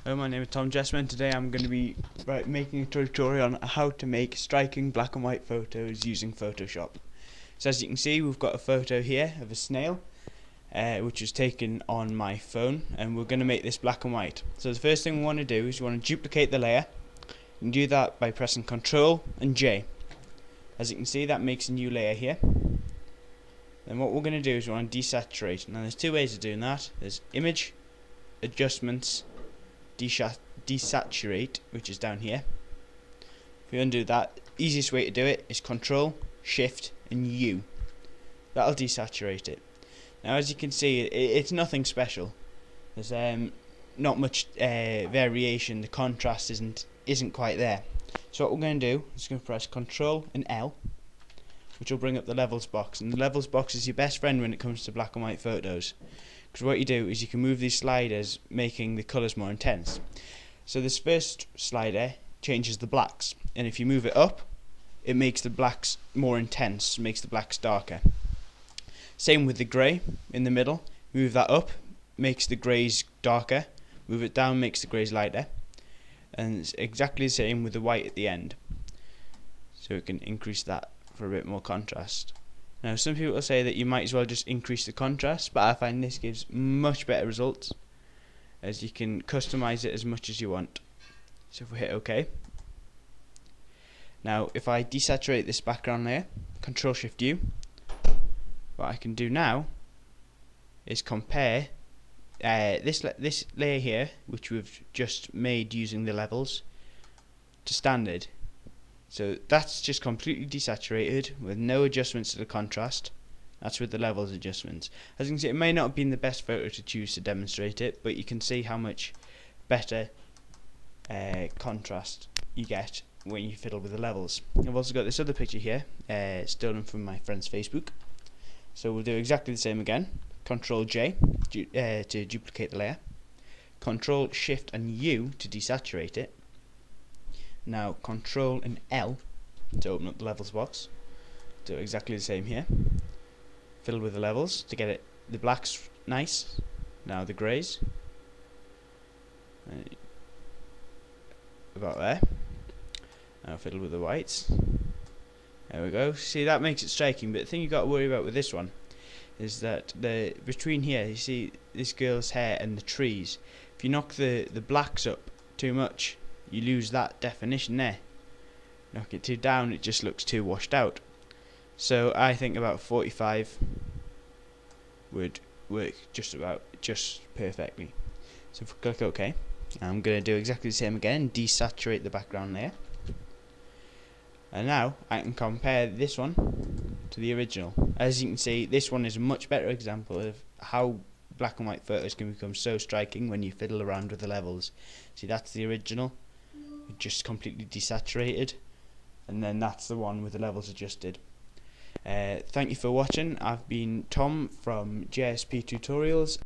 Hello, my name is Tom Jessman, and today I'm going to be making a tutorial on how to make striking black and white photos using Photoshop. So as you can see, we've got a photo here of a snail which was taken on my phone, and we're going to make this black and white. So the first thing we want to do is we want to duplicate the layer. You can do that by pressing Ctrl and J. As you can see, that makes a new layer here. Then what we're going to do is we want to desaturate. Now there's two ways of doing that. There's Image, Adjustments, Desaturate, which is down here. If you undo that, easiest way to do it is Control, Shift and U. That'll desaturate it. Now as you can see, it's nothing special. There's not much variation. The contrast isn't quite there. So what we're going to do is going to press Control and L, which will bring up the levels box. And the levels box is your best friend when it comes to black and white photos, because what you do is you can move these sliders, making the colours more intense. So this first slider changes the blacks, and if you move it up, it makes the blacks more intense, makes the blacks darker. Same with the grey in the middle. Move that up, makes the greys darker. Move it down, makes the greys lighter. And it's exactly the same with the white at the end. So we can increase that for a bit more contrast. Now some people say that you might as well just increase the contrast, but I find this gives much better results, as you can customize it as much as you want. So if we hit OK, now if I desaturate this background layer, Control Shift U, what I can do now is compare this layer here, which we've just made using the levels, to standard. So that's just completely desaturated with no adjustments to the contrast. That's with the levels adjustments. As you can see, it may not have been the best photo to choose to demonstrate it, but you can see how much better contrast you get when you fiddle with the levels. I've also got this other picture here, stolen from my friend's Facebook. So we'll do exactly the same again. Control J to duplicate the layer. Control Shift and U to desaturate it. Now Control and L to open up the levels box. Do exactly the same here. Fiddle with the levels to get the blacks nice. Now the greys. About there. Now fiddle with the whites. There we go. See, that makes it striking, but the thing you've got to worry about with this one is that between here, you see this girl's hair and the trees. If you knock the blacks up too much, you lose that definition there. Knock it too down, it just looks too washed out. So I think about 45 would work just perfectly. So if we click OK, I'm going to do exactly the same again, desaturate the background layer. And now I can compare this one to the original. As you can see, this one is a much better example of how black and white photos can become so striking when you fiddle around with the levels. See, that's the original, just completely desaturated, and then that's the one with the levels adjusted. Thank you for watching. I've been Tom from JSP-Tutorials.